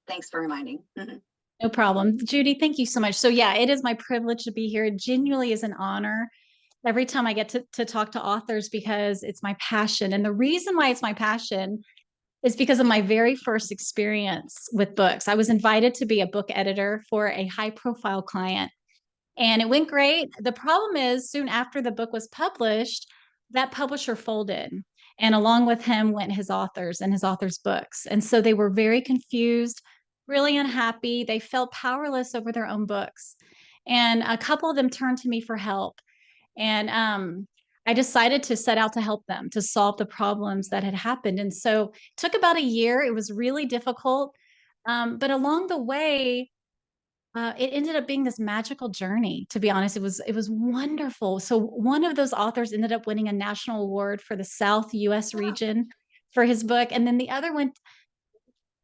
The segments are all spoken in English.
Thanks for reminding. Mhm. No problem. Judy, thank you so much. So yeah, it is my privilege to be here. It genuinely is an honor every time I get to talk to authors because it's my passion. And the reason why it's my passion is because of my very first experience with books. I was invited to be a book editor for a high profile client, and it went great. The problem is, soon after the book was published, that publisher folded. And along with him went his authors and his authors' books. And so they were very confused, really unhappy. They felt powerless over their own books. And a couple of them turned to me for help. And I decided to set out to help them to solve the problems that had happened. And so it took about a year. It was really difficult. But along the way, it ended up being this magical journey. To be honest, it was wonderful. So one of those authors ended up winning a national award for the South U.S. Oh, region for his book, and then the other one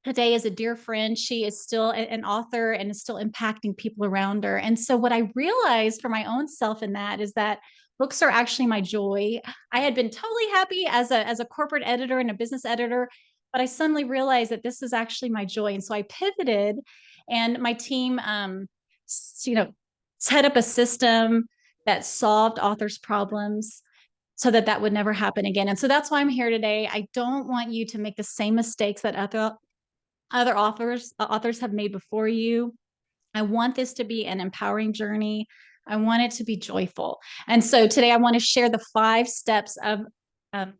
today is a dear friend. She is still an author and is still impacting people around her. And so what I realized for my own self in that is that books are actually my joy. I had been totally happy as a corporate editor and a business editor, but I suddenly realized that this is actually my joy. And so I pivoted, and my team you know set up a system that solved authors' problems so that that would never happen again. And so that's why I'm here today. I don't want you to make the same mistakes that other authors have made before you. I want this to be an empowering journey. I want it to be joyful. And so today I want to share the 5 steps um, of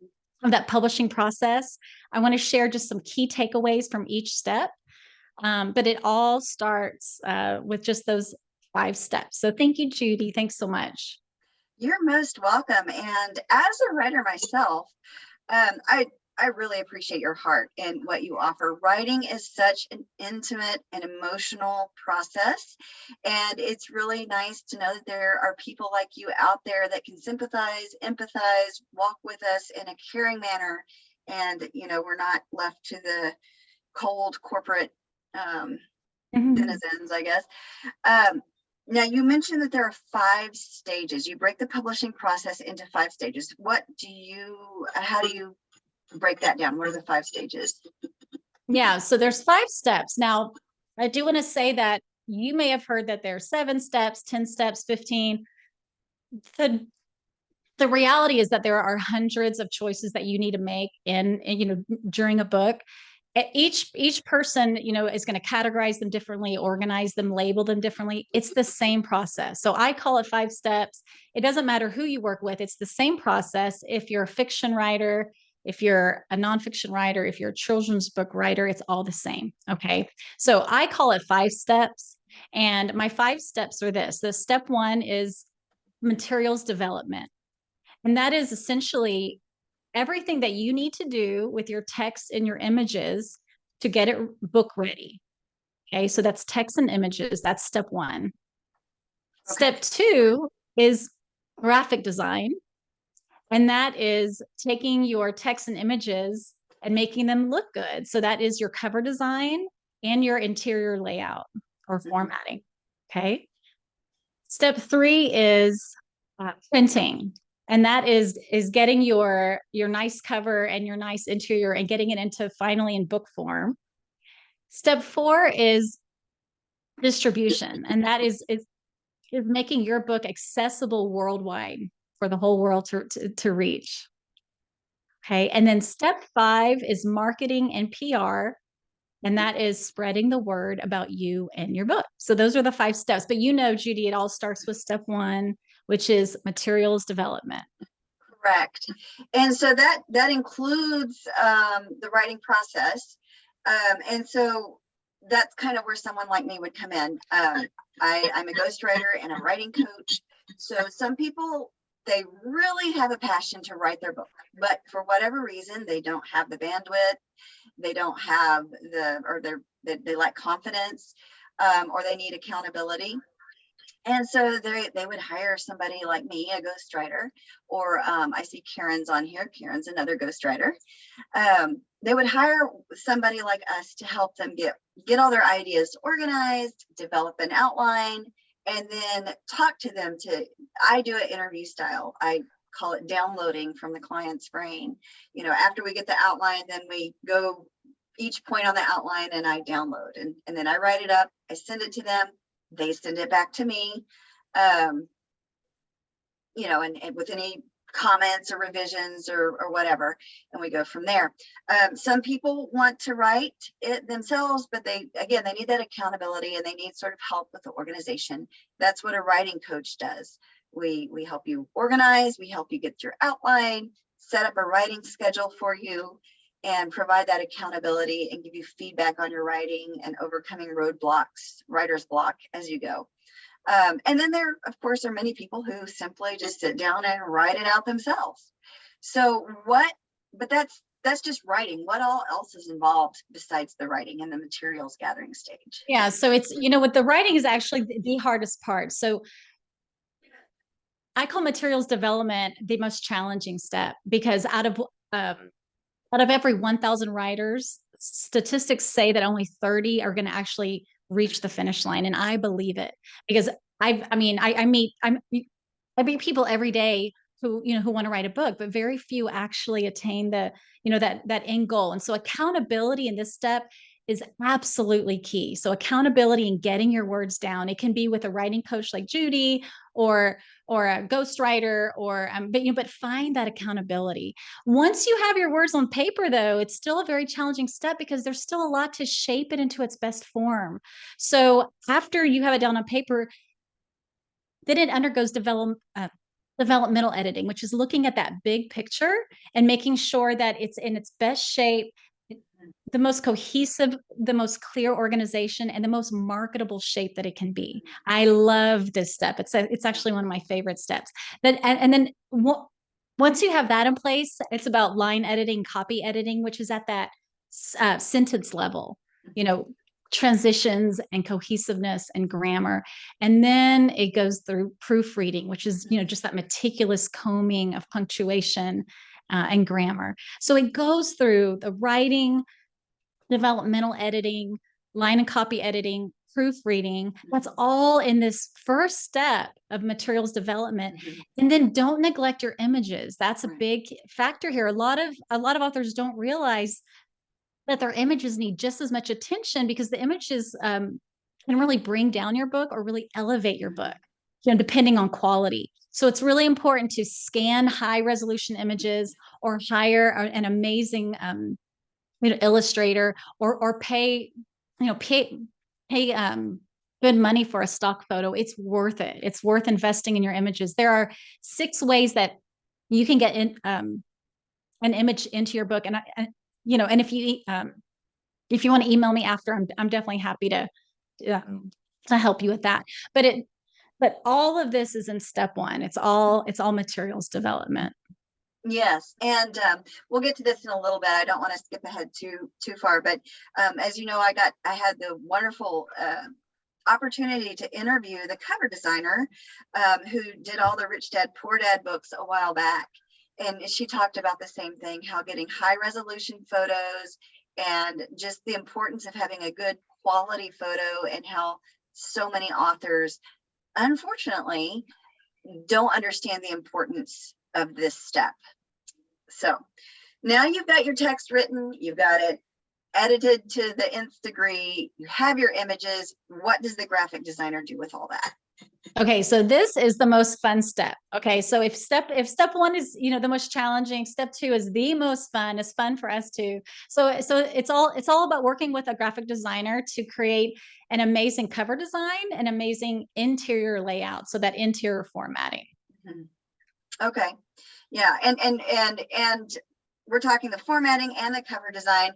that publishing process. I want to share just some key takeaways from each step. But it all starts with just those 5 steps. So thank you, Judy. Thanks so much. you're most welcome. And as a writer myself, I really appreciate your heart and what you offer. Writing is such an intimate and emotional process, and it's really nice to know that there are people like you out there that can sympathize, empathize, walk with us in a caring manner, and we're not left to the cold corporate Mhm. denizens, I guess. Um, Now, you mentioned that there are 5 stages. You break the publishing process into 5 stages. How do you break that down? What are the 5 stages? Yeah, so there's 5 steps. Now, I do want to say that you may have heard that there are 7 steps, 10 steps, 15. The the reality is that there are hundreds of choices that you need to make during a book. Each person is going to categorize them differently, organize them, label them differently. It's the same process. So I call it 5 steps. It doesn't matter who you work with. It's the same process. If you're a fiction writer, if you're a nonfiction writer, if you're a children's book writer, it's all the same. Okay, so I call it 5 steps, and my 5 steps are this. The step one is materials development. And that is essentially everything that you need to do with your text and your images to get it book ready. Okay, so that's text and images. That's step one. Okay. Step two is graphic design. And that is taking your text and images and making them look good. So that is your cover design and your interior layout or Mhm. formatting. Okay. Step three is printing, and that is getting your nice cover and your nice interior and getting it into finally in book form. Step four is distribution, and that is making your book accessible worldwide for the whole world to reach. Okay, and then step five is marketing and PR, and that is spreading the word about you and your book. So those are the 5 steps. But Judy, it all starts with step one, which is materials development. Correct. And so that includes the writing process. And so that's kind of where someone like me would come in. I'm a ghostwriter and a writing coach. So some people, they really have a passion to write their book, but for whatever reason, they don't have the bandwidth, they don't have they lack confidence, or they need accountability. And so they would hire somebody like me, a ghostwriter, or I see Karen's on here. Karen's another ghostwriter. They would hire somebody like us to help them get all their ideas organized, develop an outline, and then talk to them. I do it interview style. I call it downloading from the client's brain. After we get the outline, then we go each point on the outline and I download, and then I write it up, I send it to them, they send it back to me. You know, and with any comments or revisions or whatever, and we go from there. Some people want to write it themselves, but they need that accountability and they need sort of help with the organization. That's what a writing coach does. We help you organize, we help you get your outline, set up a writing schedule for you, and provide that accountability and give you feedback on your writing and overcoming roadblocks, writer's block, as you go. And then there, of course, are many people who simply just sit down and write it out themselves. So but that's just writing. What all else is involved besides the writing and the materials gathering stage? Yeah. So it's, what the writing is actually the hardest part. So I call materials development the most challenging step, because out of every 1,000 writers, statistics say that only 30 are going to actually reach the finish line. And I believe it, because I meet people every day who want to write a book, but very few actually attain that end goal. And so accountability in this step is absolutely key. So accountability and getting your words down. It can be with a writing coach like Judy, or a ghostwriter, but find that accountability. Once you have your words on paper, though, it's still a very challenging step, because there's still a lot to shape it into its best form. So after you have it down on paper, then it undergoes developmental editing, which is looking at that big picture and making sure that it's in its best shape, the most cohesive, the most clear organization, and the most marketable shape that it can be. I love this step. It's actually one of my favorite steps. And then once you have that in place, it's about line editing, copy editing, which is at that sentence level, transitions and cohesiveness and grammar. And then it goes through proofreading, which is, just that meticulous combing of punctuation and grammar. So it goes through the writing, developmental editing, line and copy editing, proofreading. That's all in this first step of materials development. And then don't neglect your images. That's a big factor here. A lot of authors don't realize that their images need just as much attention, because the images can really bring down your book or really elevate your book, depending on quality. So it's really important to scan high resolution images, or hire an amazing illustrator, or pay good money for a stock photo. It's worth it. It's worth investing in your images. There are 6 ways that you can get an image into your book. And and if you want to email me after, I'm definitely happy to help you with that. But all of this is in step 1. It's all materials development. Yes, and we'll get to this in a little bit. I don't want to skip ahead too far, but as you know, I had the wonderful opportunity to interview the cover designer who did all the Rich Dad Poor Dad books a while back, and she talked about the same thing: how getting high resolution photos and just the importance of having a good quality photo, and how so many authors, unfortunately, don't understand the importance of this step. So now you've got your text written, you've got it edited to the nth degree, you have your images. What does the graphic designer do with all that? Okay, so this is the most fun step. Okay, so if step 1 is the most challenging, step 2 is the most fun. It's fun for us too. So it's all about working with a graphic designer to create an amazing cover design, an amazing interior layout, so that interior formatting. Okay, yeah, and we're talking the formatting and the cover design.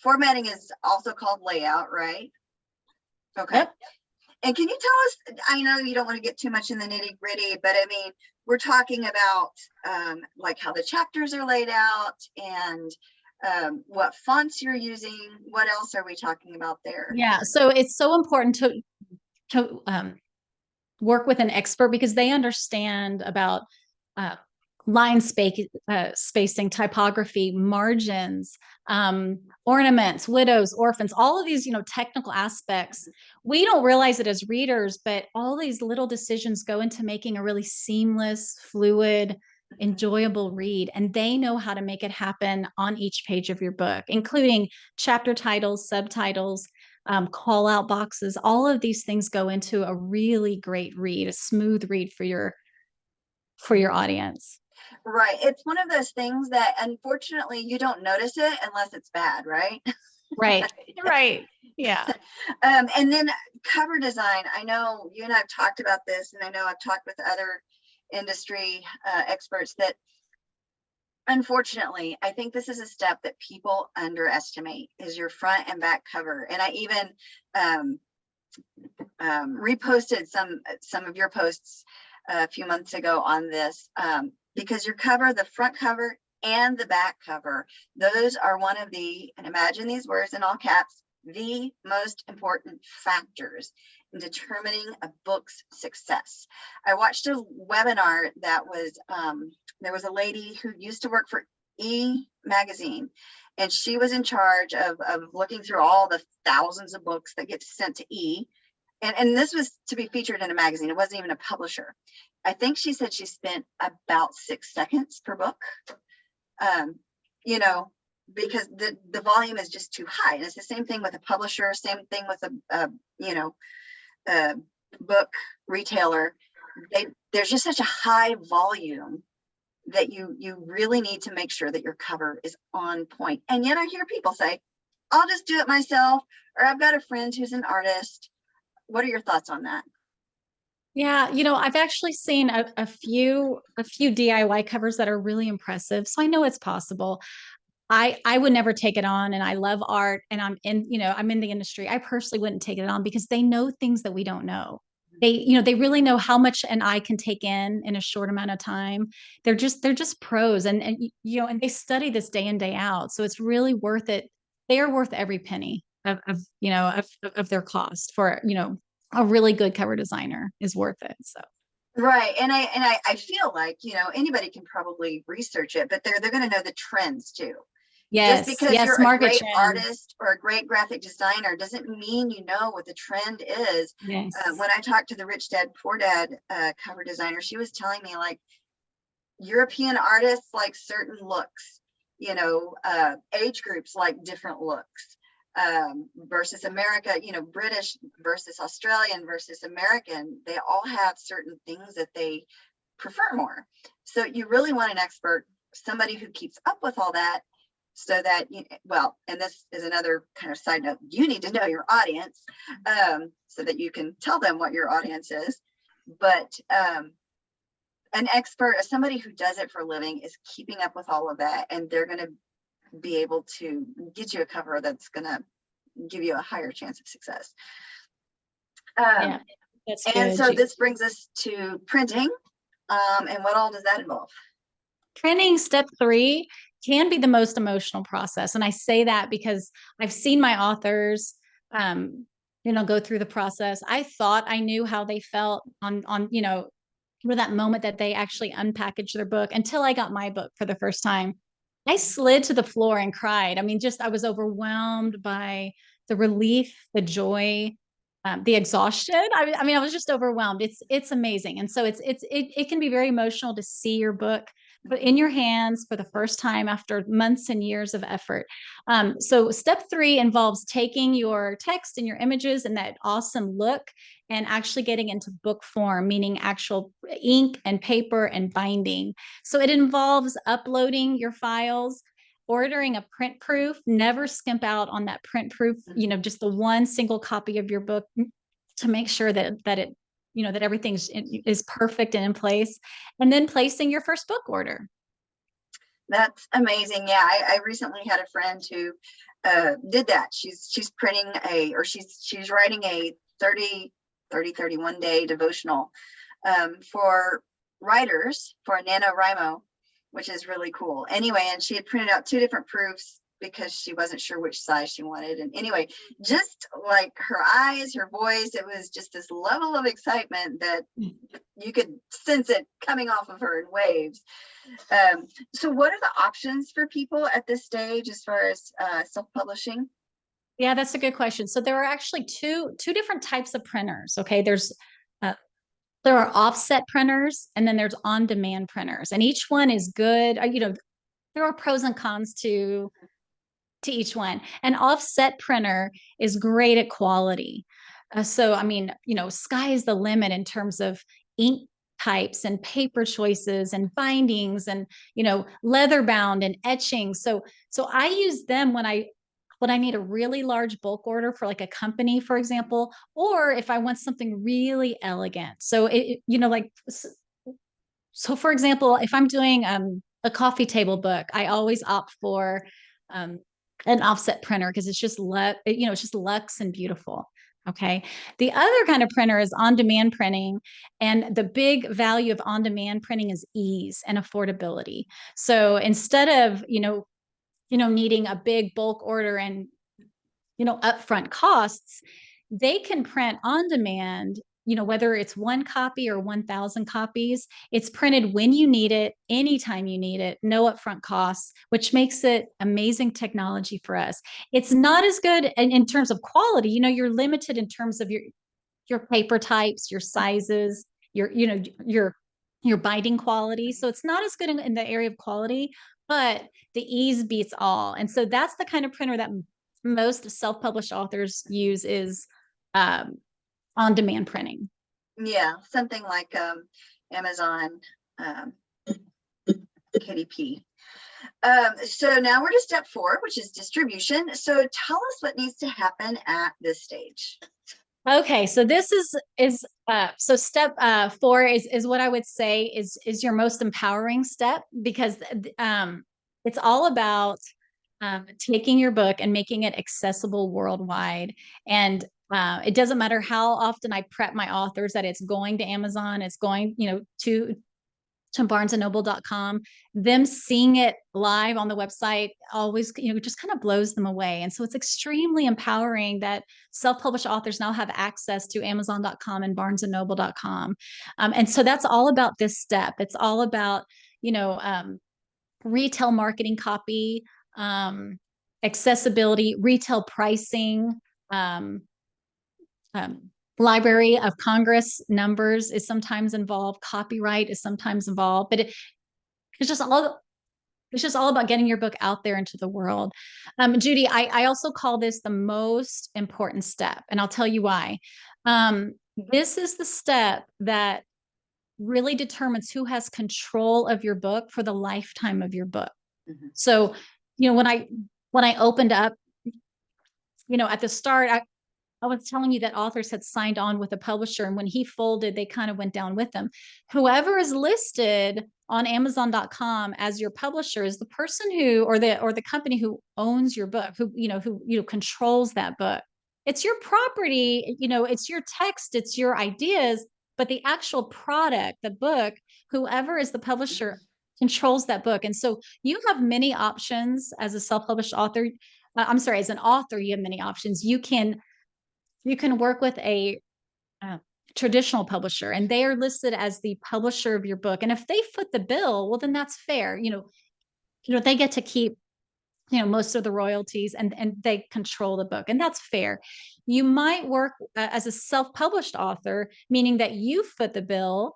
Formatting is also called layout, right? Okay. Yep. And can you tell us, I know you don't want to get too much in the nitty gritty, but I mean, we're talking about like how the chapters are laid out, and what fonts you're using. What else are we talking about there? Yeah, so it's so important to work with an expert, because they understand about line spacing, typography, margins, ornaments, widows, orphans, all of these, technical aspects. We don't realize it as readers, but all these little decisions go into making a really seamless, fluid enjoyable read, and they know how to make it happen on each page of your book, including chapter titles, subtitles, call out boxes. All of these things go into a really great read, a smooth read for your audience. Right. It's one of those things that unfortunately you don't notice it unless it's bad, right? Right. Right. Yeah. And then cover design. I know you and I've talked about this, and I know I've talked with other industry experts that unfortunately, I think this is a step that people underestimate is your front and back cover. And I even reposted some of your posts a few months ago on this, because your cover, the front cover and the back cover, those are one of the, and imagine these words in all caps, the most important factors in determining a book's success. I watched a webinar that was, there was a lady who used to work for E! Magazine, and she was in charge of looking through all the thousands of books that get sent to E! And this was to be featured in a magazine. It wasn't even a publisher. I think she said she spent about 6 seconds per book, you know, because the volume is just too high. And it's the same thing with a publisher, same thing with a book retailer. There's just such a high volume that you really need to make sure that your cover is on point. And yet I hear people say, I'll just do it myself, or I've got a friend who's an artist. What are your thoughts on that? Yeah, I've actually seen a few DIY covers that are really impressive. So I know it's possible. I would never take it on, and I love art, and I'm in the industry. I personally wouldn't take it on because they know things that we don't know. They really know how much an eye can take in a short amount of time. They're just pros, and they study this day in, day out. So it's really worth it. They are worth every penny of their cost for, a really good cover designer is worth it. So Right. And I feel like, anybody can probably research it, but they're going to know the trends too. Just yes, because yes, you're a market great trends. artist or a great graphic designer doesn't mean you know what the trend is. Yes. When I talked to the Rich Dad Poor Dad cover designer, she was telling me like European artists like certain looks, age groups like different looks, versus America, British versus Australian versus American. They all have certain things that they prefer more. So you really want an expert, somebody who keeps up with all that, so that and this is another kind of side note, you need to know your audience, so that you can tell them what your audience is. But an expert, somebody who does it for a living, is keeping up with all of that, and they're going to be able to get you a cover that's going to give you a higher chance of success. Yeah, that's and good. so this brings us to printing, and what all does that involve? Printing, step 3, can be the most emotional process. And I say that because I've seen my authors, go through the process. I thought I knew how they felt on, for that moment that they actually unpackaged their book, until I got my book for the first time. I slid to the floor and cried. I mean, I was overwhelmed by the relief, the joy, the exhaustion. I was just overwhelmed. It's amazing. And so it can be very emotional to see your book put in your hands for the first time after months and years of effort. So step 3 involves taking your text and your images and that awesome look and actually getting into book form, meaning actual ink and paper and binding. So it involves uploading your files, ordering a print proof. Never skimp out on that print proof, just the one single copy of your book, to make sure that it that everything is perfect and in place, and then placing your first book order. That's amazing. Yeah, I recently had a friend who did that. She's printing she's writing a 31 day devotional for writers for NaNoWriMo, which is really cool. Anyway, and she had printed out 2 different proofs because she wasn't sure which size she wanted. And anyway, just like her eyes, her voice, it was just this level of excitement that you could sense it coming off of her in waves. So what are the options for people at this stage as far as self-publishing? Yeah, that's a good question. So there are actually two different types of printers. Okay, there's There are offset printers, and then there's on-demand printers, and each one is good. There are pros and cons to each one. An offset printer is great at quality. So, I mean, sky is the limit in terms of ink types and paper choices and bindings and, leather bound and etching. So I use them when I need a really large bulk order for like a company, for example, or if I want something really elegant. So so for example, if I'm doing a coffee table book, I always opt for um, an offset printer because it's just luxe and beautiful. Okay. The other kind of printer is on-demand printing, and the big value of on-demand printing is ease and affordability. So instead of needing a big bulk order and upfront costs, they can print on demand, whether it's one copy or 1,000 copies. It's printed when you need it, anytime you need it, no upfront costs, which makes it amazing technology for us. It's not as good in terms of quality. You're limited in terms of your paper types, your sizes, your binding quality. So it's not as good in the area of quality, but the ease beats all. And so that's the kind of printer that most self-published authors use is um, on-demand printing. Yeah, something like Amazon um, KDP. So now we're to step 4, which is distribution. So tell us what needs to happen at this stage. Okay, so this is so step 4 is what I would say is your most empowering step, because it's all about taking your book and making it accessible worldwide. And it doesn't matter how often I prep my authors that it's going to Amazon, it's going, to barnesandnoble.com. Them seeing it live on the website always, just kind of blows them away. And so it's extremely empowering that self-published authors now have access to amazon.com and barnesandnoble.com. And so that's all about this step. It's all about, retail marketing copy, accessibility, retail pricing, um, Library of Congress numbers is sometimes involved, copyright is sometimes involved, but it's just all about getting your book out there into the world. Judy, I also call this the most important step, and I'll tell you why. This is the step that really determines who has control of your book for the lifetime of your book. Mm-hmm. So, when I opened up, at the start, I was telling you that authors had signed on with a publisher, and when he folded, they kind of went down with him. Whoever is listed on Amazon.com as your publisher is the person who, or the company who owns your book, who controls that book. It's your property, it's your text, it's your ideas, but the actual product, the book, whoever is the publisher controls that book. And so you have many options as a self-published author. I'm sorry, as an author, you have many options. You can work with a traditional publisher, and they are listed as the publisher of your book. And if they foot the bill, well, then that's fair. They get to keep, most of the royalties, and they control the book, and that's fair. You might work as a self-published author, meaning that you foot the bill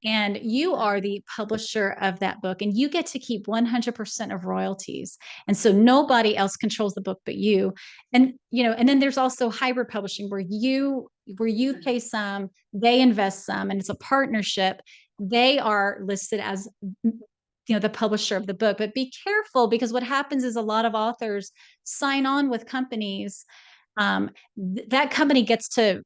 and you are the publisher of that book, and you get to keep 100% of royalties. And so nobody else controls the book but you. And and then there's also hybrid publishing, where you pay some, they invest some, and it's a partnership. They are listed as the publisher of the book. But be careful, because what happens is a lot of authors sign on with companies. That company gets to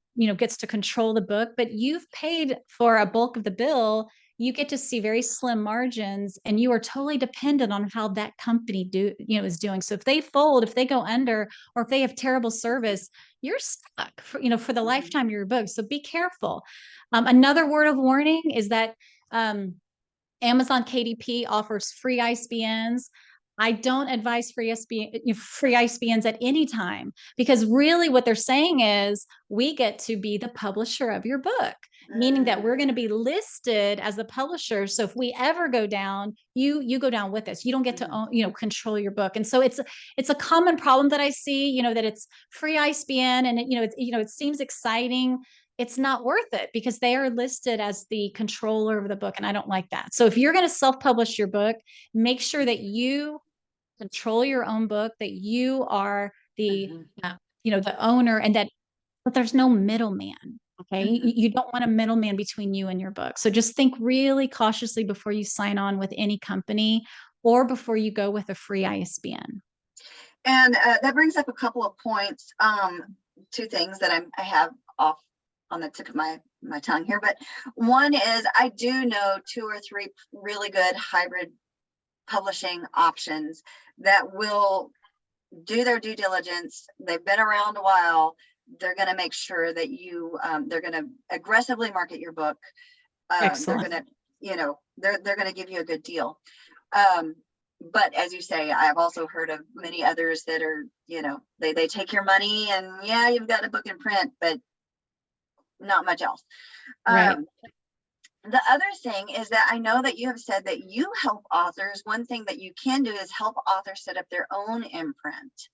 control the book, but you've paid for a bulk of the bill. You get to see very slim margins, and you are totally dependent on how that company is doing. So if they fold, if they go under, or if they have terrible service, you're stuck for the lifetime of your book. So be careful. Another word of warning is that Amazon KDP offers free ISBNs. I don't advise free ISBNs at any time, because really what they're saying is we get to be the publisher of your book, meaning that we're going to be listed as the publisher. So if we ever go down, you go down with us. You don't get to own, control your book. And so it's a common problem that I see, that it's free ISBN, and it seems exciting. it's not worth it because they are listed as the controller of the book. And I don't like that. So if you're going to self-publish your book, make sure that you control your own book, that you are the, Mhm. the owner, and that, but there's no middleman. Okay. Mhm. You don't want a middleman between you and your book. So just think really cautiously before you sign on with any company or before you go with a free ISBN. And that brings up a couple of points. Two things that I have off on the tip of my tongue here, but one is I do know 2 or 3 really good hybrid publishing options that will do their due diligence. They've been around a while. They're going to make sure that you, they're going to aggressively market your book. They're Excellent. going to, they're going to give you a good deal. But as you say, I've also heard of many others that are, they take your money and yeah, you've got a book in print, but not much else. Right. The other thing is that I know that you have said that you help authors. One thing that you can do is help authors set up their own imprint.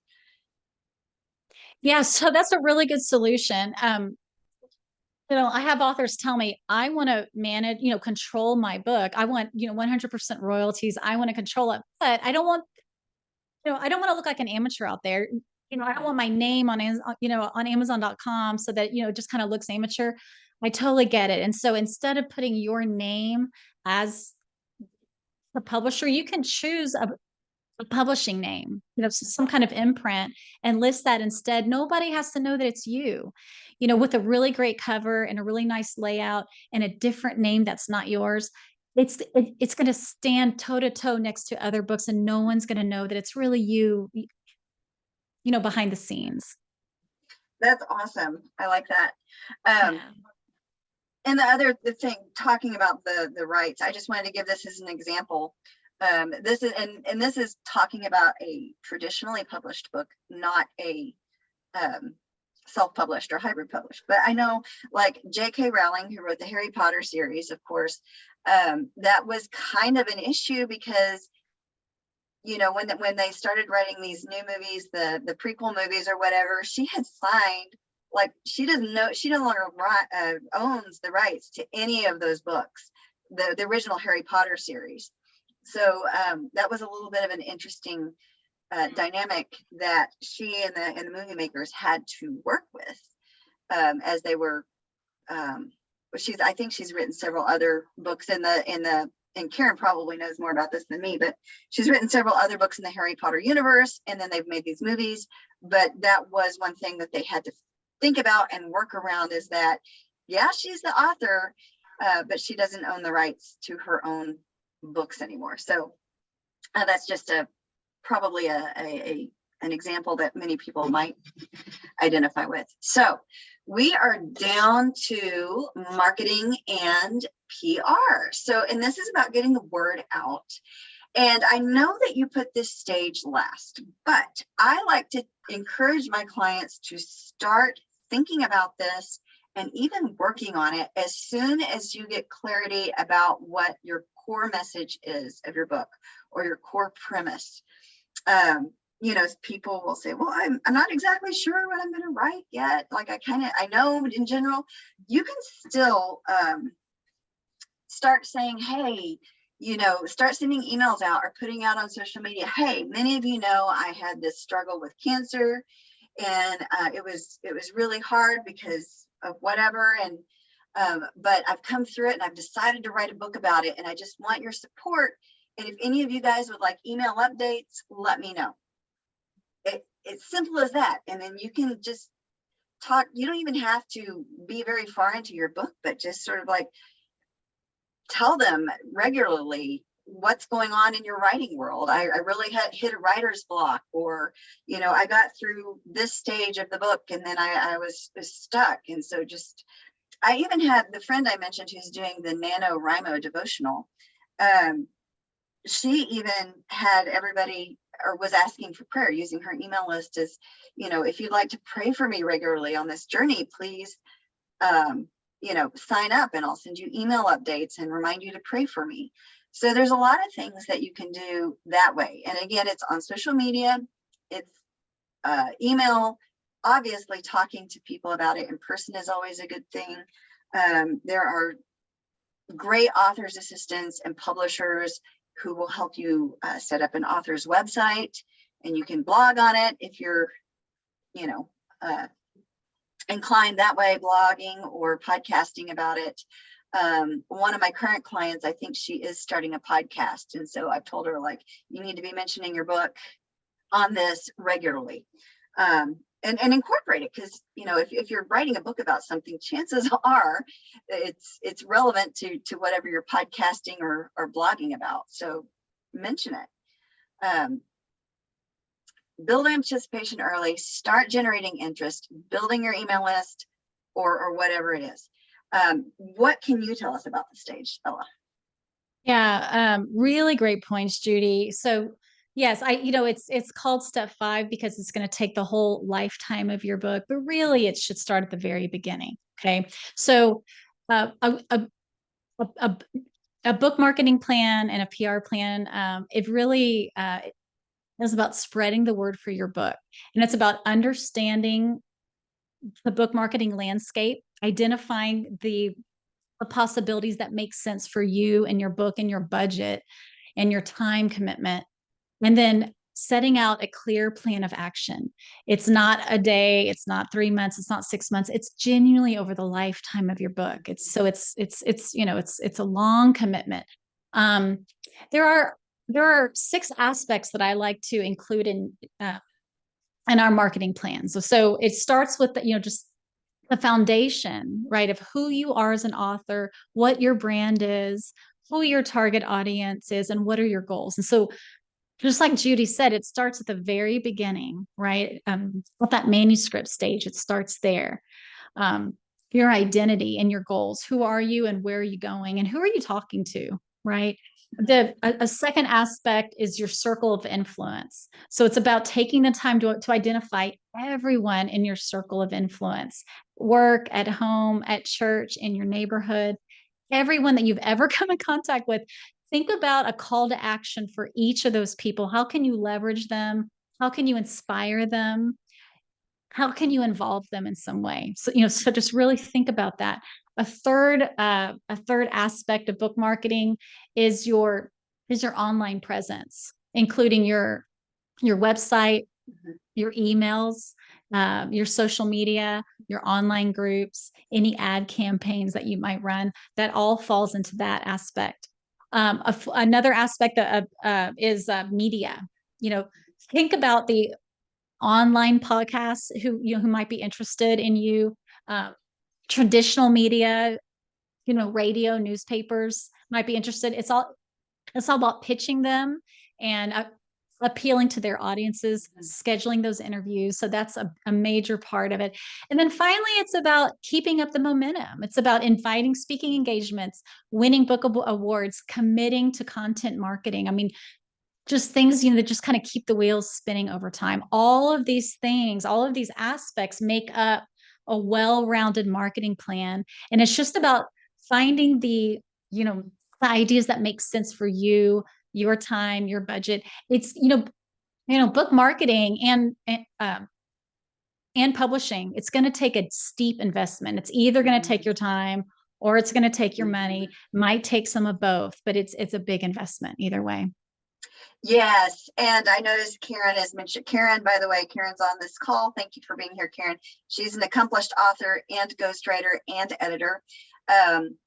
Yeah. So that's a really good solution. I have authors tell me, I want to manage, control my book. I want, 100% royalties. I want to control it, but I don't want to look like an amateur out there. I don't want my name on, on Amazon.com so that, it just kind of looks amateur. I totally get it. And so instead of putting your name as the publisher, you can choose a publishing name, some kind of imprint, and list that instead. Nobody has to know that it's you, with a really great cover and a really nice layout and a different name that's not yours. It's going to stand toe to toe next to other books, and no one's going to know that it's really you, behind the scenes. That's awesome. I like that. Um, Yeah. and the thing, talking about the rights, I just wanted to give this as an example. This is and this is talking about a traditionally published book, not a self-published or hybrid published. But I know, like J.K. Rowling, who wrote the Harry Potter series, of course, that was kind of an issue because when they started writing these new movies, the prequel movies or whatever, she had signed, like she no longer owns the rights to any of those books, the original Harry Potter series. So that was a little bit of an interesting dynamic that she and the movie makers had to work with as they were. I think she's written several other books and Karen probably knows more about this than me, but she's written several other books in the Harry Potter universe, and then they've made these movies. But that was one thing that they had to think about and work around, is that, yeah, she's the author, but she doesn't own the rights to her own books anymore. So that's just probably an example that many people might identify with. So we are down to marketing and PR. And this is about getting the word out. And I know that you put this stage last, but I like to encourage my clients to start thinking about this and even working on it as soon as you get clarity about what your core message is of your book or your core premise. People will say, well, I'm not exactly sure what I'm going to write yet. Like I know in general. You can still start saying, hey, start sending emails out or putting out on social media. Hey, many of you know I had this struggle with cancer, and it was really hard because of whatever. And but I've come through it, and I've decided to write a book about it, and I just want your support. And if any of you guys would like email updates, let me know. It's simple as that. And then you can just talk. You don't even have to be very far into your book, but just sort of like tell them regularly what's going on in your writing world. I really had hit a writer's block, or, I got through this stage of the book and then I was stuck. And so I even had the friend I mentioned who's doing the NaNoWriMo devotional. She even had everybody, or was asking for prayer using her email list as, if you'd like to pray for me regularly on this journey, please, sign up and I'll send you email updates and remind you to pray for me. So there's a lot of things that you can do that way. And again, it's on social media, it's email, obviously talking to people about it in person is always a good thing. There are great authors assistants and publishers who will help you set up an author's website, and you can blog on it if you're, you know, inclined that way, blogging or podcasting about it. One of my current clients, I think she is starting a podcast. And so I've told her, like, you need to be mentioning your book on this regularly, and incorporate it. Because, you know, if you're writing a book about something, chances are it's relevant to whatever you're podcasting or blogging about. So mention it. Build anticipation early, start generating interest, building your email list, or whatever it is. What can you tell us about the stage, Ella? Yeah, really great points, Judy. So yes, it's called step 5 because it's going to take the whole lifetime of your book, but really it should start at the very beginning. Okay. So a book marketing plan and a PR plan, it really is about spreading the word for your book. And it's about understanding the book marketing landscape, identifying the possibilities that make sense for you and your book and your budget and your time commitment, and then setting out a clear plan of action. It's not a day, it's not 3 months, it's not 6 months, it's genuinely over the lifetime of your book. It's a long commitment. There are 6 aspects that I like to include in our marketing plans. So it starts with just the foundation, right, of who you are as an author, what your brand is, who your target audience is, and what are your goals. And so, just like Judy said, it starts at the very beginning, right? At that manuscript stage, it starts there. Your identity and your goals. Who are you and where are you going? And who are you talking to, right? A second aspect is your circle of influence. So it's about taking the time to identify everyone in your circle of influence, work, at home, at church, in your neighborhood, everyone that you've ever come in contact with. Think about a call to action for each of those people. How can you leverage them? How can you inspire them? How can you involve them in some way? So just really think about that. A third aspect of book marketing is your online presence, including your website, your emails, your social media, your online groups, any ad campaigns that you might run. That all falls into that aspect. Another aspect is media. Think about the online podcasts who might be interested in you. Traditional media, radio, newspapers might be interested. It's all about pitching them and appealing to their audiences, scheduling those interviews. So that's a major part of it. And then finally, it's about keeping up the momentum. It's about inviting speaking engagements, winning book awards, committing to content marketing. I mean, just things, that just kind of keep the wheels spinning over time. All of these things, all of these aspects make up a well-rounded marketing plan. And it's just about finding the ideas that make sense for you, your time, your budget. It's, book marketing and publishing. It's going to take a steep investment. It's either going to take your time or it's going to take your money. Might take some of both, but it's a big investment either way. Yes, and I noticed Karen has mentioned. Karen, by the way, Karen's on this call. Thank you for being here, Karen. She's an accomplished author and ghostwriter and editor.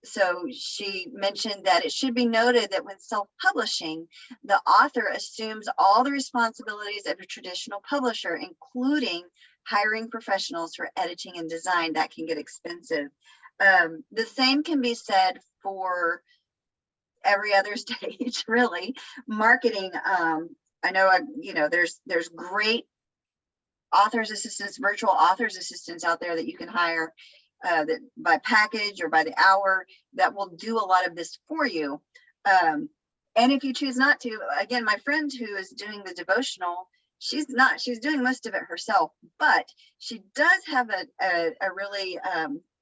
So she mentioned that it should be noted that when self-publishing, the author assumes all the responsibilities of a traditional publisher, including hiring professionals for editing and design. That can get expensive. The same can be said for every other stage, really. Marketing, I know, there's great authors assistants, virtual authors assistants out there that you can hire that by package or by the hour that will do a lot of this for you. And if you choose not to, again, my friend who is doing the devotional, she's doing most of it herself, but she does have a really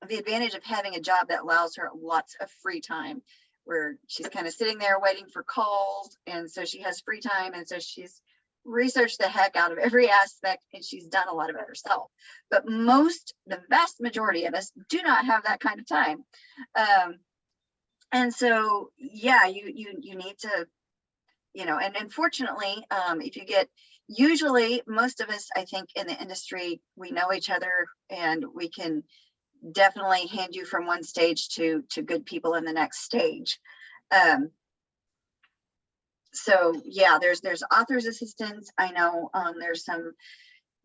the advantage of having a job that allows her lots of free time, where she's kind of sitting there waiting for calls, and so she has free time, and so she's researched the heck out of every aspect, and she's done a lot of it herself. But the vast majority of us do not have that kind of time. And so, yeah, you need to, and unfortunately, if you get, usually most of us, I think in the industry, we know each other, and we can definitely hand you from one stage to good people in the next stage. So yeah, there's author's assistants. I know there's some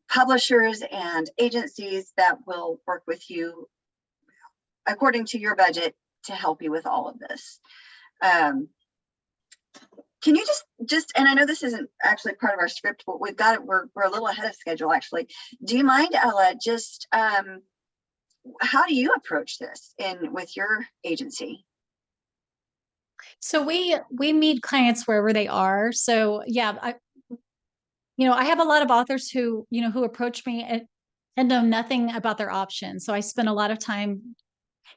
publishers and agencies that will work with you according to your budget to help you with all of this. Can you just, and I know this isn't actually part of our script, but we've got it, we're a little ahead of schedule actually. Do you mind, Ella, just how do you approach this with your agency? So we meet clients wherever they are. So yeah, I have a lot of authors who approach me and know nothing about their options. So I spend a lot of time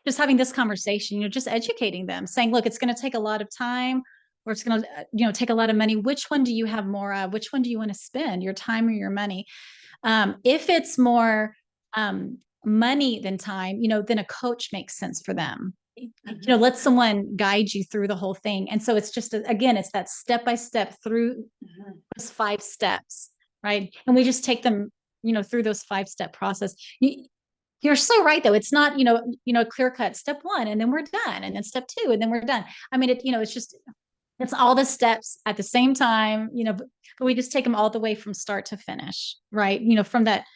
just having this conversation, just educating them, saying, look, it's going to take a lot of time, or it's going to, take a lot of money. Which one do you have more of? Which one do you want to spend, your time or your money? If it's more money than time, then a coach makes sense for them. Let someone guide you through the whole thing. And so it's just, again, it's that step-by-step through those 5 steps, right? And we just take them, through those 5-step process. You're so right, though. It's not, clear cut step 1, and then we're done. And then step 2, and then we're done. I mean, it's all the steps at the same time, but we just take them all the way from start to finish, right? From that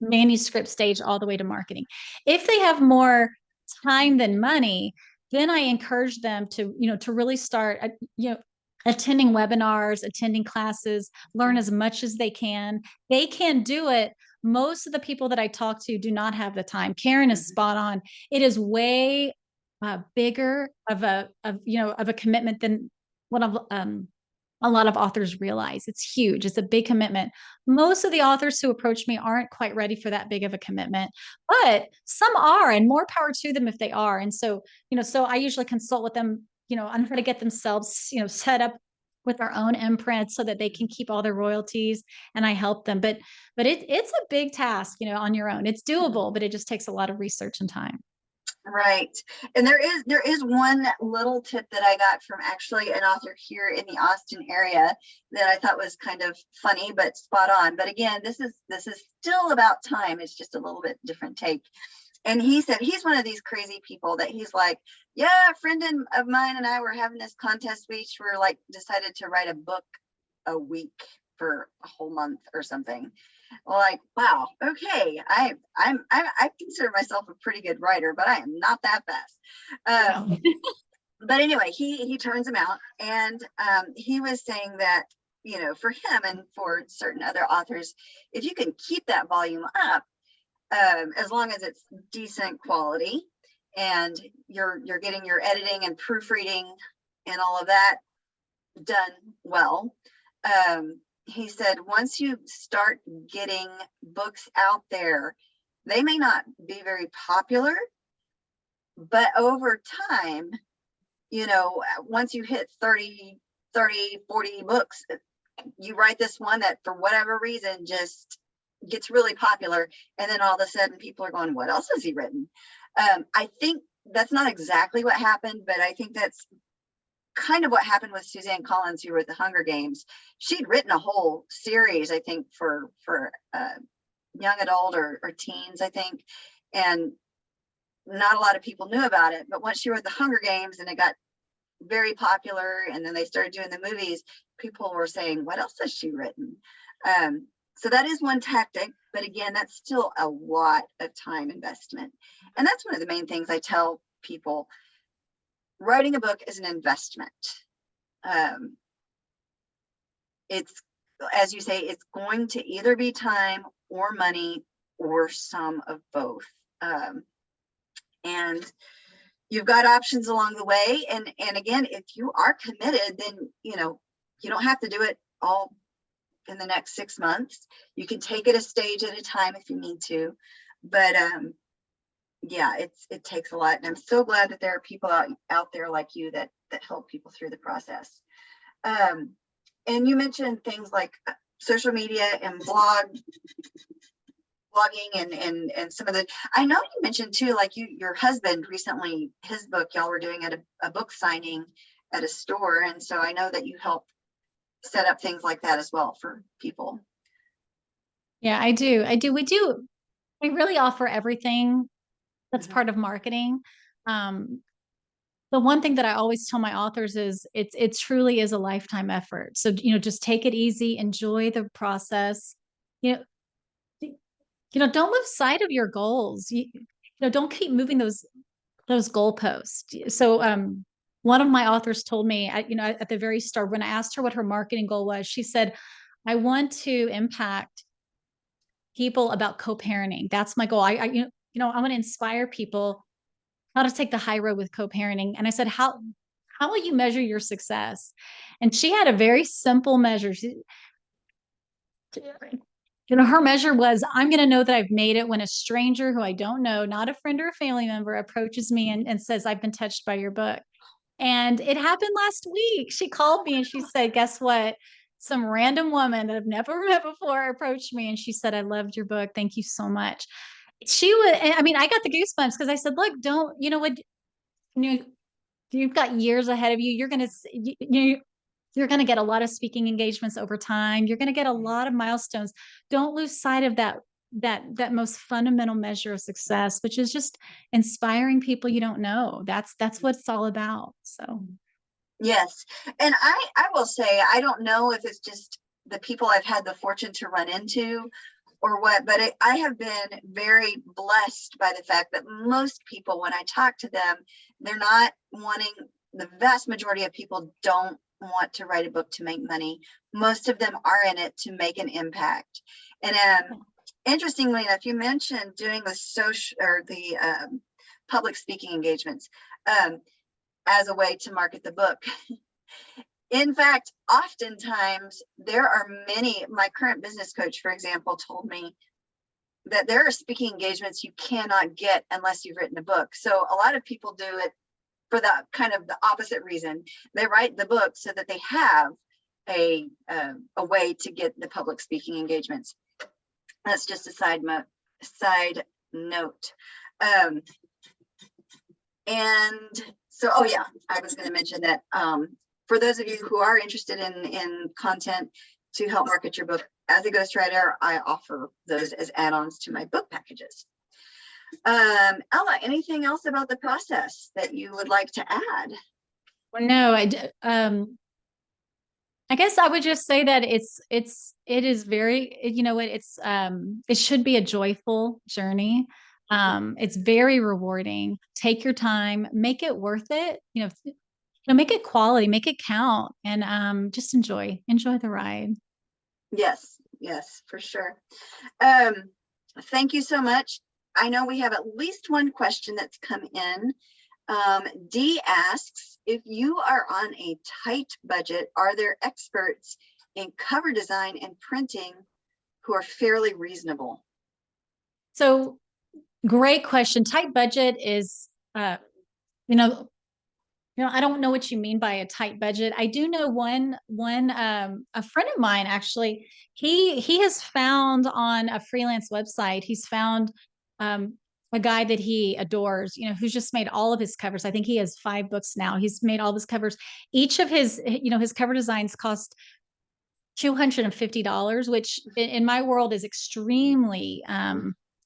manuscript stage all the way to marketing. If they have more time than money, then I encourage them to, to really start, attending webinars, attending classes, learn as much as they can. They can do it. Most of the people that I talk to do not have the time. Karen is spot on. It is way bigger of a commitment than what a lot of authors realize. It's huge. It's a big commitment. Most of the authors who approach me aren't quite ready for that big of a commitment, but some are, and more power to them if they are. And so, so I usually consult with them, on how to get themselves, set up with their own imprint so that they can keep all their royalties, and I help them. But it's a big task, on your own. It's doable, but it just takes a lot of research and time. Right. And there is one little tip that I got from actually an author here in the Austin area that I thought was kind of funny, but spot on. But again, this is still about time. It's just a little bit different take. And he said he's one of these crazy people that he's like, yeah, a friend of mine and I were having this contest. We each were like decided to write a book a week for a whole month or something. Like, wow, okay, I consider myself a pretty good writer, but I am not that fast. But anyway, he turns them out, and he was saying that, for him and for certain other authors, if you can keep that volume up, as long as it's decent quality and you're getting your editing and proofreading and all of that done well, he said, once you start getting books out there, they may not be very popular, but over time, once you hit 30, 40 books, you write this one that for whatever reason just gets really popular. And then all of a sudden people are going, what else has he written? I think that's not exactly what happened, but I think that's kind of what happened with Suzanne Collins, who wrote The Hunger Games. She'd written a whole series, I think, for young adult or teens, I think, and not a lot of people knew about it. But once she wrote The Hunger Games and it got very popular, and then they started doing the movies, people were saying, what else has she written? So that is one tactic, but again, that's still a lot of time investment. And that's one of the main things I tell people. Writing a book is an investment. It's, as you say, it's going to either be time or money or some of both. And you've got options along the way. And again, if you are committed, then, you don't have to do it all in the next 6 months. You can take it a stage at a time if you need to. But yeah, it takes a lot, and I'm so glad that there are people out there like you that help people through the process. And you mentioned things like social media and blogging and some of the, I know you mentioned too, like your husband recently, his book, y'all were doing at a book signing at a store. And so I know that you help set up things like that as well for people. Yeah, I do. We really offer everything that's Mhm. part of marketing. Um, the one thing that I always tell my authors is it truly is a lifetime effort. So, just take it easy, enjoy the process. You know, don't lose sight of your goals. Don't keep moving those goalposts. So, one of my authors told me, at the very start, when I asked her what her marketing goal was, she said, "I want to impact people about co-parenting. That's my goal. I want to inspire people how to take the high road with co-parenting." And I said, how will you measure your success? And she had a very simple measure. Her measure was, I'm going to know that I've made it when a stranger who I don't know, not a friend or a family member, approaches me and says, "I've been touched by your book." And it happened last week. She called me and she said, "Guess what? Some random woman that I've never met before approached me and she said, 'I loved your book. Thank you so much.'" I mean, I got the goosebumps because I said, "Look, don't, you know what, you, you've got years ahead of you. You're going to get a lot of speaking engagements over time. You're going to get a lot of milestones. Don't lose sight of that most fundamental measure of success, which is just inspiring people you don't know. That's what it's all about." So Yes. And I will say, I don't know if it's just the people I've had the fortune to run into or what, but I have been very blessed by the fact that most people, when I talk to them, they're not wanting, the vast majority of people don't want to write a book to make money. Most of them are in it to make an impact. And interestingly enough, you mentioned doing the social or the public speaking engagements as a way to market the book. In fact, oftentimes there are many, my current business coach, for example, told me that there are speaking engagements you cannot get unless you've written a book. So a lot of people do it for the kind of the opposite reason. They write the book so that they have a way to get the public speaking engagements. That's just a side note. And so, oh yeah, I was going to mention that for those of you who are interested in content to help market your book as a ghostwriter, I offer those as add-ons to my book packages. Ella, anything else about the process that you would like to add? well, no, I guess I would just say that it is very, it should be a joyful journey. It's very rewarding. Take your time, make it worth it, make it quality, make it count, and just enjoy the ride. Yes, for sure. Thank you so much. I know we have at least one question that's come in. Dee asks, if you are on a tight budget, are there experts in cover design and printing who are fairly reasonable? So great question. Tight budget is, you know, I don't know what you mean by a tight budget. I do know a friend of mine actually, he has found on a freelance website, he's found a guy that he adores, who's just made all of his covers. I think he has 5 books now. He's made all of his covers. Each of his cover designs cost $250, which in my world is extremely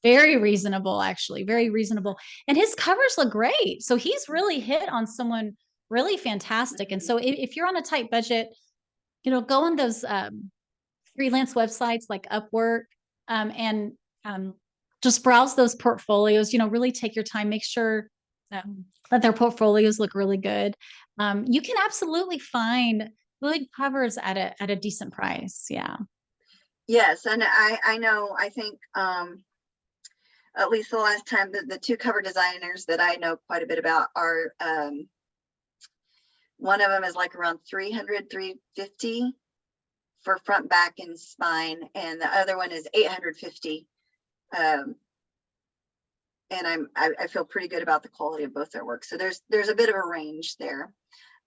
very reasonable, actually, very reasonable. And his covers look great. So he's really hit on someone really fantastic. And so if you're on a tight budget, go on those freelance websites like Upwork, and just browse those portfolios, really take your time, make sure that their portfolios look really good. You can absolutely find good covers at a decent price. Yeah. Yes, and I know, I think at least the last time that the 2 cover designers that I know quite a bit about are one of them is like around 300, 350 for front, back, and spine, and the other one is 850. And I feel pretty good about the quality of both their work. So there's a bit of a range there.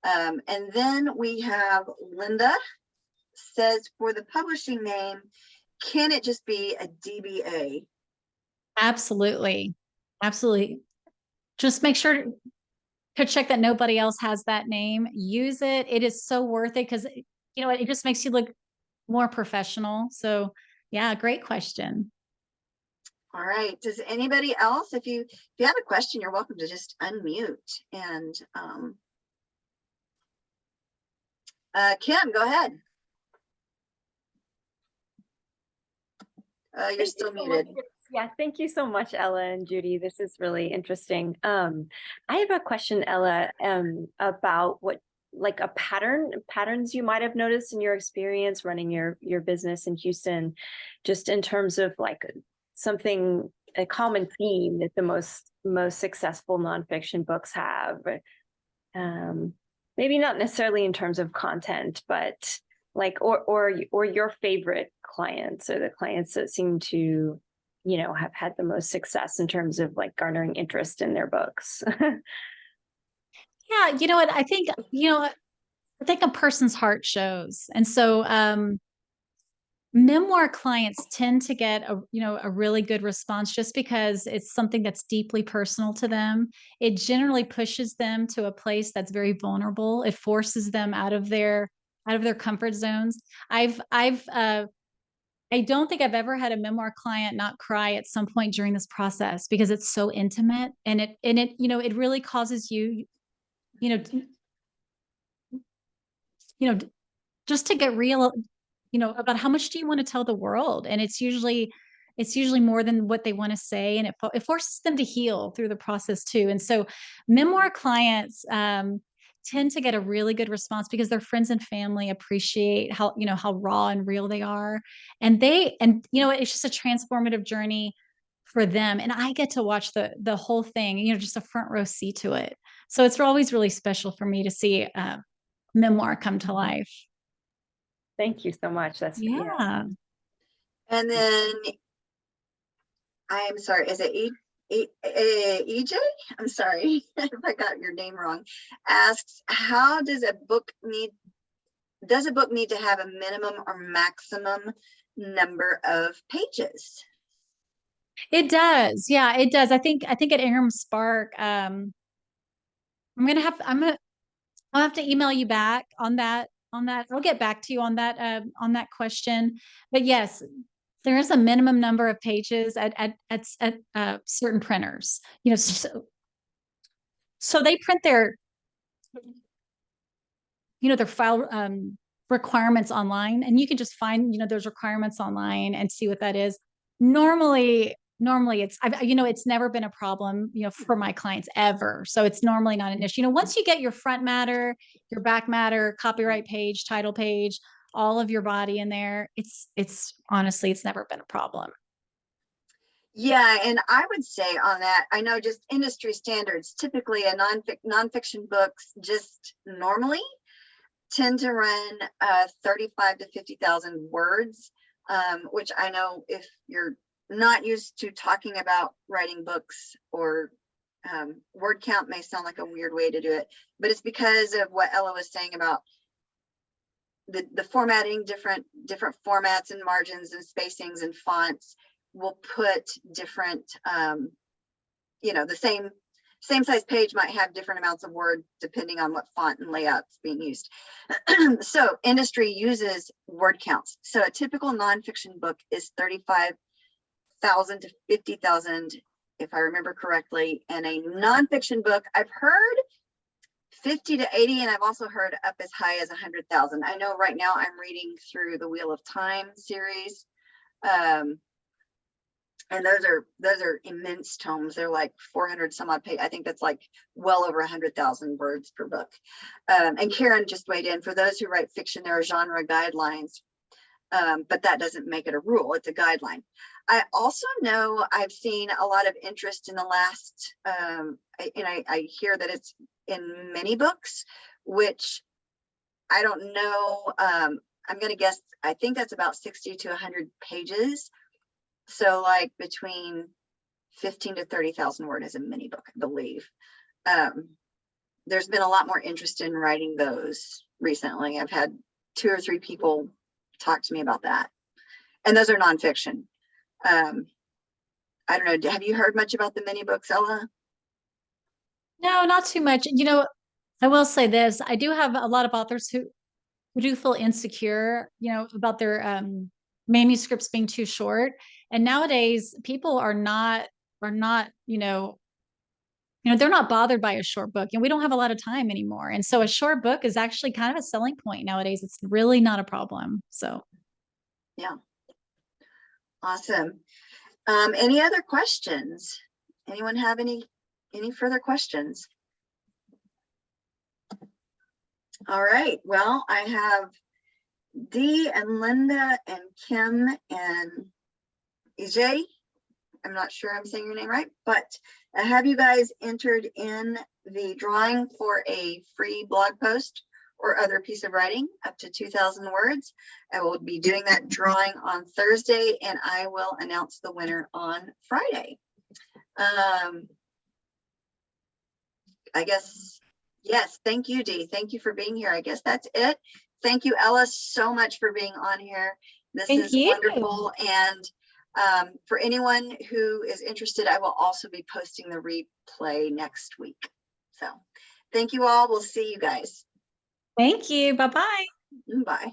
And then we have Linda says for the publishing name, can it just be a DBA? Absolutely. Absolutely. Just make sure to check that nobody else has that name. Use it. It is so worth it because, you know, it just makes you look more professional. So, yeah, great question. All right. Does anybody else, if you have a question, you're welcome to just unmute. And Kim, go ahead. You're still muted. Yeah, thank you so much, Ella and Judy. This is really interesting. I have a question, Ella, about what like a patterns you might have noticed in your experience running your business in Houston, just in terms of like something, a common theme that the most successful nonfiction books have. Maybe not necessarily in terms of content, but like or your favorite clients, or the clients that seem to, you know, have had the most success in terms of like garnering interest in their books. Yeah, you know what? I think, you know, I think a person's heart shows. And so memoir clients tend to get a, you know, a really good response just because it's something that's deeply personal to them. It generally pushes them to a place that's very vulnerable. It forces them out of their comfort zones. I don't think I've ever had a memoir client not cry at some point during this process because it's so intimate, and it you know, it really causes you, you know, you know, just to get real, you know, about how much do you want to tell the world. And it's usually more than what they want to say, and it forces them to heal through the process too. And so memoir clients tend to get a really good response because their friends and family appreciate how, you know, how raw and real they are. And you know, it's just a transformative journey for them, and I get to watch the whole thing, you know, just a front row seat to it. So it's always really special for me to see memoir come to life. Thank you so much. That's Yeah. And then I'm sorry, is it EJ? I'm sorry if I got your name wrong. Asks, how does a book need to have a minimum or maximum number of pages? It does. Yeah, it does. I think at Ingram Spark, I'll have to email you back on that. I'll get back to you on that question. But yes, there is a minimum number of pages at certain printers. You know, so they print their, you know, their file requirements online, and you can just find, you know, those requirements online and see what that is. Normally it's, you know, it's never been a problem, you know, for my clients ever. So it's normally not an issue. You know, once you get your front matter, your back matter, copyright page, title page, all of your body in there, it's honestly, it's never been a problem. Yeah, and I would say on that, I know just industry standards, typically a nonfiction books just normally tend to run 35 to 50,000 words, which I know if you're not used to talking about writing books, or word count may sound like a weird way to do it, but it's because of what Ella was saying about the formatting, different formats and margins and spacings and fonts will put different, you know, the same size page might have different amounts of word depending on what font and layout's being used. So industry uses word counts. So a typical nonfiction book is 35,000 to 50,000, if I remember correctly. And a nonfiction book, I've heard 50 to 80, and I've also heard up as high as 100,000. I know right now I'm reading through the Wheel of Time series. And those are immense tomes. They're like 400 some odd pages. I think that's like well over 100,000 words per book. And Karen just weighed in, for those who write fiction, there are genre guidelines, but that doesn't make it a rule. It's a guideline. I also know I've seen a lot of interest in the last, and I hear that it's in many books, which I don't know. I'm going to guess, I think that's about 60 to 100 pages. So like between 15 to 30,000 word is a mini book, I believe. There's been a lot more interest in writing those recently. I've had 2 or 3 people talk to me about that. And those are nonfiction. I don't know. Have you heard much about the mini books, Ella? No, not too much. You know, I will say this. I do have a lot of authors who do feel insecure, you know, about their manuscripts being too short. And nowadays people are not, they're not bothered by a short book, and we don't have a lot of time anymore. And so a short book is actually kind of a selling point nowadays. It's really not a problem. So Yeah. Awesome. Any other questions? Anyone have any further questions? All right. Well, I have Dee and Linda and Kim and EJ. I'm not sure I'm saying your name right, but I have you guys entered in the drawing for a free blog post or other piece of writing up to 2,000 words. I will be doing that drawing on Thursday, and I will announce the winner on Friday. I guess, yes, thank you, Dee. Thank you for being here. I guess that's it. Thank you, Ella, so much for being on here. This is wonderful. And for anyone who is interested, I will also be posting the replay next week. So thank you all. We'll see you guys. thank you. Bye-bye. Bye.